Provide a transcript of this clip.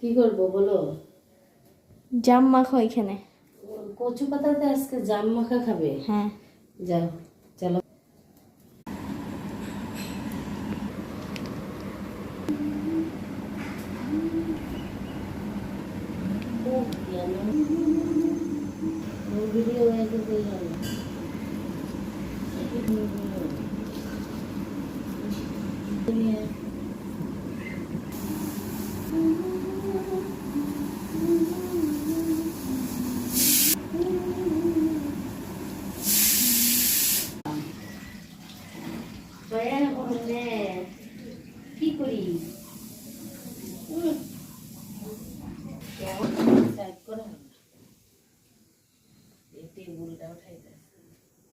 কি করবো বলো? জাম মাখো এখানে। কচু পাতাতে আজকে জাম মাখা খাবে? হ্যাঁ। যাও চলো। ভিডিও কি করি কেমন করা হবে? এই টেবিলটা উঠাই দেয়।